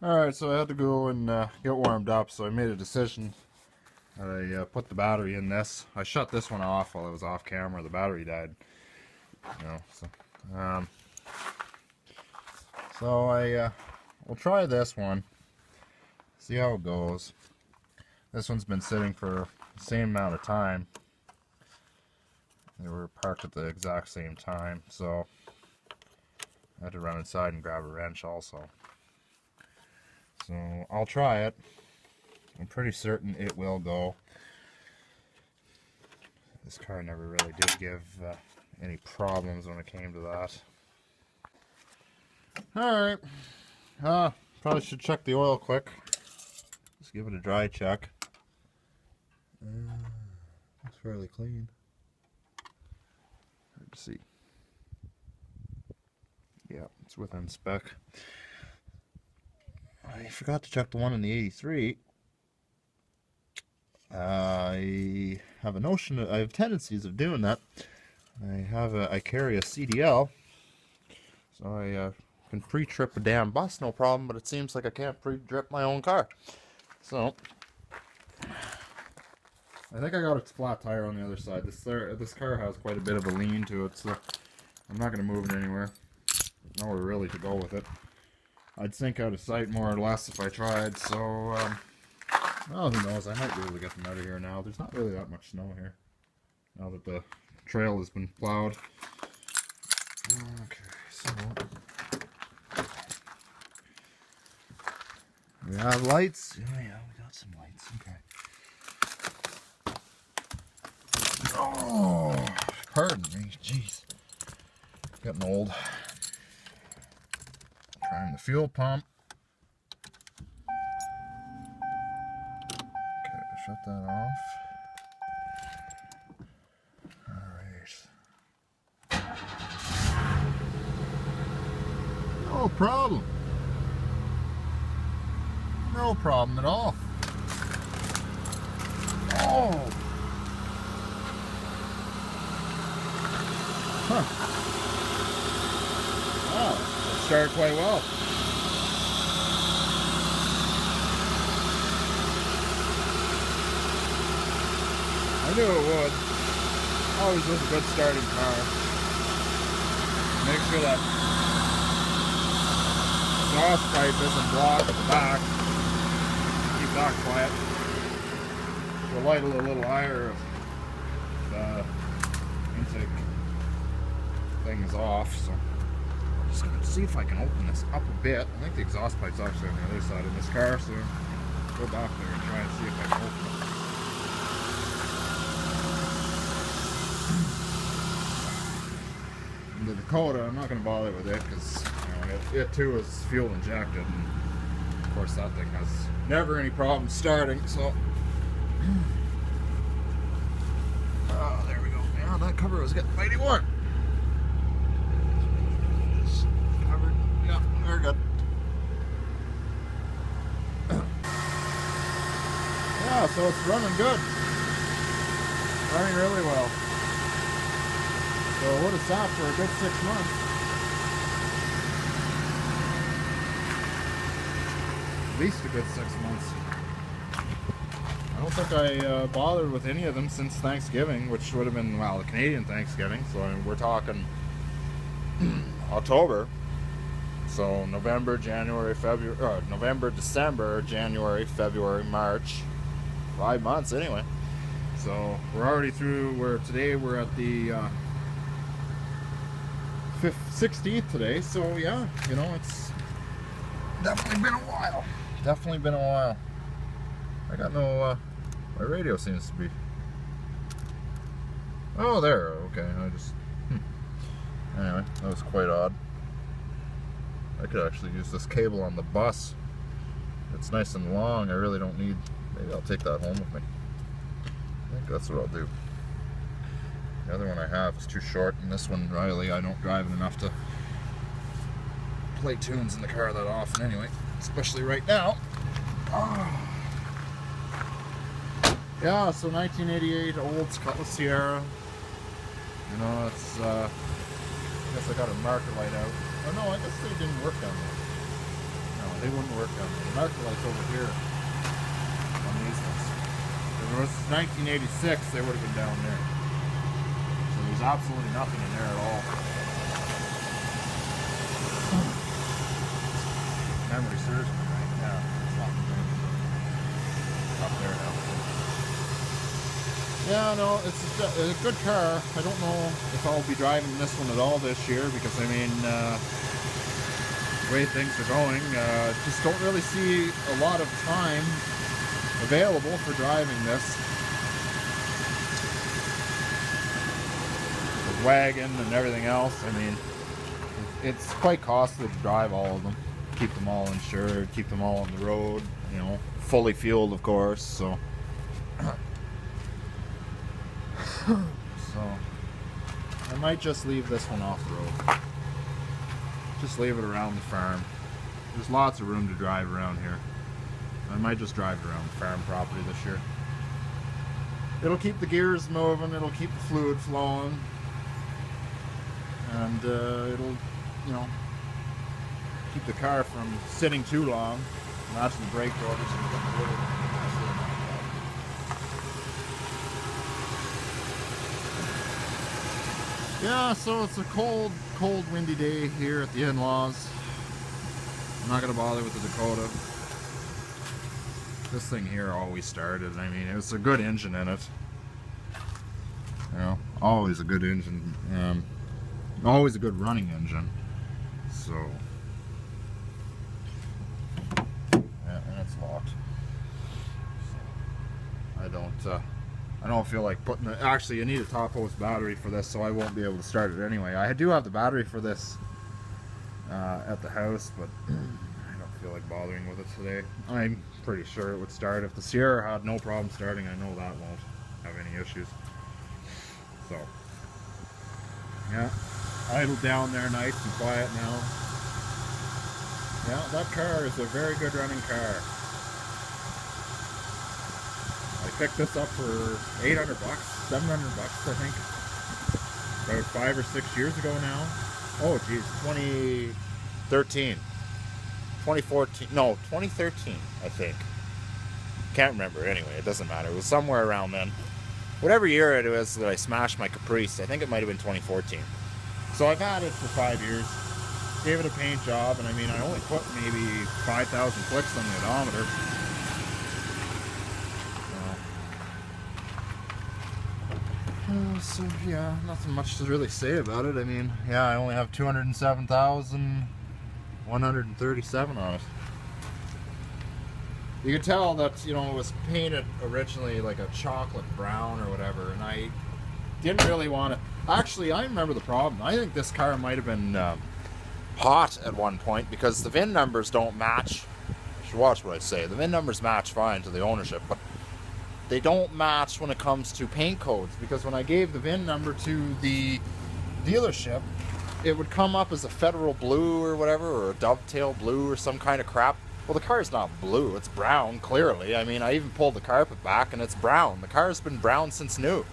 Alright, so I had to go and get warmed up, so I made a decision. I put the battery in this. I shut this one off while I was off camera. The battery died. Um, so I will try this one. See how it goes. This one's been sitting for the same amount of time. They were parked at the exact same time, so I had to run inside and grab a wrench also. So I'll try it. I'm pretty certain it will go. This car never really did give any problems when it came to that. Alright. Probably should check the oil quick. Just give it a dry check. Looks fairly clean. Hard to see. Yeah, it's within spec. I forgot to check the one in the 83. I have I have tendencies of doing that. I carry a CDL, so I can pre-trip a damn bus, no problem, but it seems like I can't pre-trip my own car. So, I think I got a flat tire on the other side. This car has quite a bit of a lean to it, so I'm not going to move it anywhere. Nowhere really to go with it. I'd sink out of sight more or less if I tried, so, well, who knows, I might be able to get them out of here now. There's not really that much snow here, now that the trail has been plowed. Okay, so, we have lights. Oh yeah, we got some lights, okay. Oh, pardon me, jeez. Getting old. Trying the fuel pump. Okay, shut that off. Alright. No problem. No problem at all. Oh! Huh. Wow. Started quite well. I knew it would. Always was a good starting car. Make sure that exhaust pipe isn't blocked at the back. Keep that quiet. The light a little higher if the intake thing is off. So. Just gonna see if I can open this up a bit. I think the exhaust pipe's actually on the other side of this car, so I'll go back there and try and see if I can open it. And the Dakota, I'm not gonna bother with it because it too is fuel injected, and of course that thing has never any problem starting. So, oh, there we go. Yeah, that cover was getting mighty warm. Very good. Yeah, so it's running good. Running really well. So it would have sat for a good 6 months. At least a good 6 months. I don't think I bothered with any of them since Thanksgiving, which would have been, well, the Canadian Thanksgiving. So I mean, we're talking October. So November, January, February, November, December, January, February, March, 5 months anyway. So we're already through. Today we're at the 16th today. So yeah, it's definitely been a while. Definitely been a while. I got no. My radio seems to be. Oh, there. Okay, I just. Anyway, that was quite odd. I could actually use this cable on the bus. It's nice and long. I really don't need. Maybe I'll take that home with me. I think that's what I'll do. The other one I have is too short, and this one, really, I don't drive it enough to play tunes in the car that often anyway, especially right now. Oh. Yeah, so 1988 Olds Cutlass Sierra. It's, I guess I got a marker light out. Oh no, I guess they didn't work down there. No, they wouldn't work on the marker lights over here on these ones. If it was 1986, they would have been down there. So there's absolutely nothing in there at all. Memory serves me right. Yeah, it's not up there now. Yeah, no, it's a good car. I don't know if I'll be driving this one at all this year because, I mean, the way things are going, just don't really see a lot of time available for driving this. The wagon and everything else, I mean, it's quite costly to drive all of them. Keep them all insured, keep them all on the road, you know, fully fueled, of course, so. So, I might just leave this one off the road. Just leave it around the farm. There's lots of room to drive around here. I might just drive it around the farm property this year. It'll keep the gears moving, it'll keep the fluid flowing, and it'll, you know, keep the car from sitting too long. Imagine the brake orders and the wood. Yeah, so it's a cold, windy day here at the in-laws. I'm not going to bother with the Dakota. This thing here always started. I mean, it's a good engine in it. You know, always a good engine. Always a good running engine. So, yeah, and it's locked. So, I don't feel like putting it. Actually, you need a top post battery for this, so I won't be able to start it anyway. I do have the battery for this at the house, but I don't feel like bothering with it today. I'm pretty sure it would start. If the Sierra had no problem starting, I know that won't have any issues. So, yeah, idle down there nice and quiet now. Yeah, that car is a very good running car. I picked this up for 800 bucks, 700 bucks, I think. About 5 or 6 years ago now. Oh, geez, 2013. 2014, no, 2013, I think. Can't remember, anyway, it doesn't matter. It was somewhere around then. Whatever year it was that I smashed my Caprice, I think it might have been 2014. So I've had it for 5 years. Gave it a paint job, and I mean, I only put maybe 5,000 clicks on the odometer. So yeah, nothing much to really say about it. I mean, yeah, I only have 207,137 on it. You could tell that, you know, it was painted originally like a chocolate brown or whatever, and I didn't really want it. Actually, I remember the problem. I think this car might have been hot at one point because the VIN numbers don't match. You should watch what I say. The VIN numbers match fine to the ownership, but they don't match when it comes to paint codes, because when I gave the VIN number to the dealership, it would come up as a Federal Blue or whatever, or a Dovetail Blue or some kind of crap. Well, the car's not blue, it's brown, clearly. I mean, I even pulled the carpet back and it's brown. The car's been brown since new.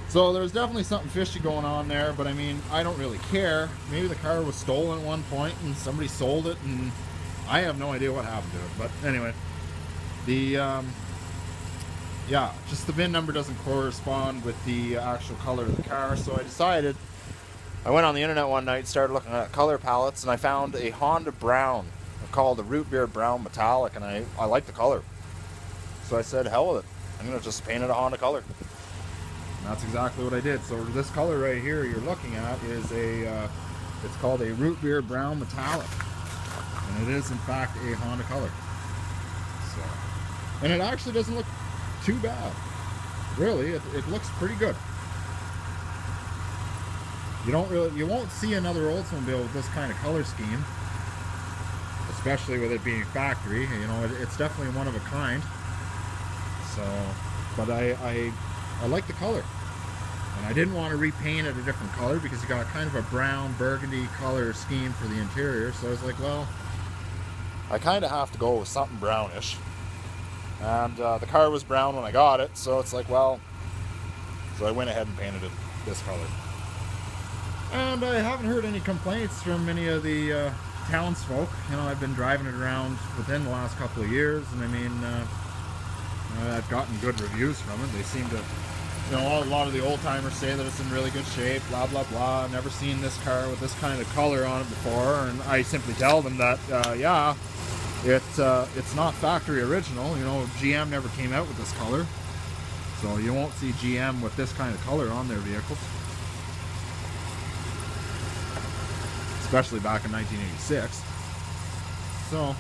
So there's definitely something fishy going on there, but I mean, I don't really care. Maybe the car was stolen at one point and somebody sold it, and I have no idea what happened to it. But anyway, yeah, just the VIN number doesn't correspond with the actual color of the car, so I decided, I went on the internet one night, started looking at color palettes, and I found a Honda Brown called the Root Beer Brown Metallic, and I like the color. So I said, hell with it, I'm going to just paint it a Honda color. And that's exactly what I did. So this color right here you're looking at is it's called a Root Beer Brown Metallic. And it is in fact a Honda color. So, and it actually doesn't look too bad. Really, it looks pretty good. You won't see another Oldsmobile with this kind of color scheme, especially with it being factory. You know, it's definitely one of a kind. So, but I like the color, and I didn't want to repaint it a different color because you got kind of a brown burgundy color scheme for the interior. So I was like, well, I kind of have to go with something brownish. And the car was brown when I got it, so it's like, well, so I went ahead and painted it this color. And I haven't heard any complaints from any of the townsfolk. You know, I've been driving it around within the last couple of years, and I mean, I've gotten good reviews from it. They seem to, you know, a lot of the old timers say that it's in really good shape, blah blah blah. I've never seen this car with this kind of color on it before, and I simply tell them that yeah, it's not factory original. You know, GM never came out with this color, so you won't see GM with this kind of color on their vehicles, especially back in 1986. So,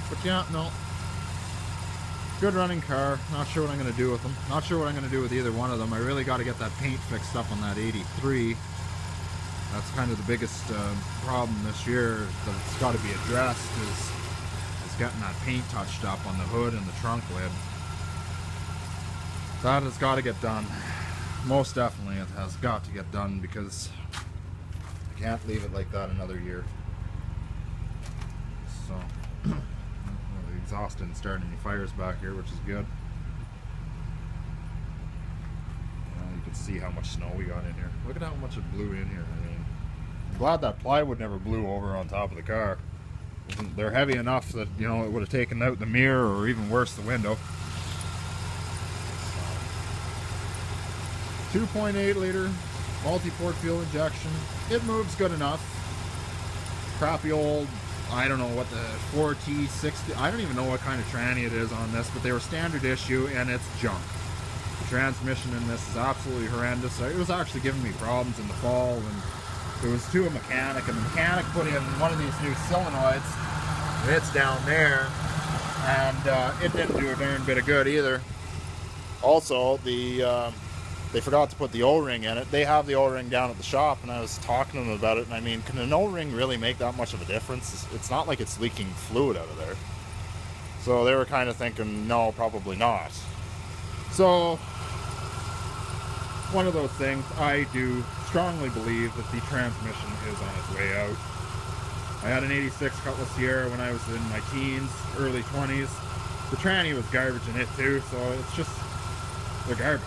but yeah, no. Good running car. Not sure what I'm going to do with them. Not sure what I'm going to do with either one of them. I really got to get that paint fixed up on that 83. That's kind of the biggest problem this year that it's got to be addressed is getting that paint touched up on the hood and the trunk lid. That has got to get done. Most definitely it has got to get done, because I can't leave it like that another year. So the exhaust didn't start any fires back here, which is good. You can see how much snow we got in here. Look at how much it blew in here. I mean, I'm glad that plywood never blew over on top of the car. They're heavy enough that, you know, it would have taken out the mirror, or even worse, the window. 2.8 liter multi-port fuel injection. It moves good enough. Crappy old, I don't know what the 4T60, I don't even know what kind of tranny it is on this, but they were standard issue and it's junk. The transmission in this is absolutely horrendous. It was actually giving me problems in the fall, and it was to a mechanic, and the mechanic put in one of these new solenoids. It's down there, and it didn't do a darn bit of good either. Also, they forgot to put the O-ring in it. They have the O-ring down at the shop, and I was talking to them about it, and I mean, can an O-ring really make that much of a difference? It's not like it's leaking fluid out of there. So they were kind of thinking, no, probably not. So, one of those things, I do strongly believe that the transmission is on its way out. I had an 86 Cutlass Sierra when I was in my teens, early 20s. The tranny was garbage in it too, so it's just, they're garbage.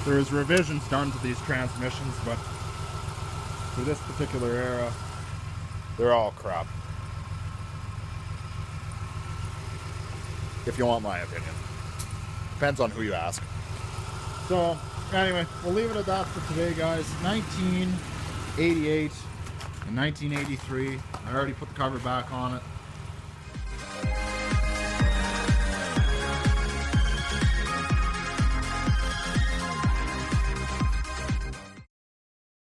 There's revisions done to these transmissions, but for this particular era, they're all crap. If you want my opinion. Depends on who you ask. So, anyway, we'll leave it at that for today, guys. 1988 and 1983. I already put the cover back on it.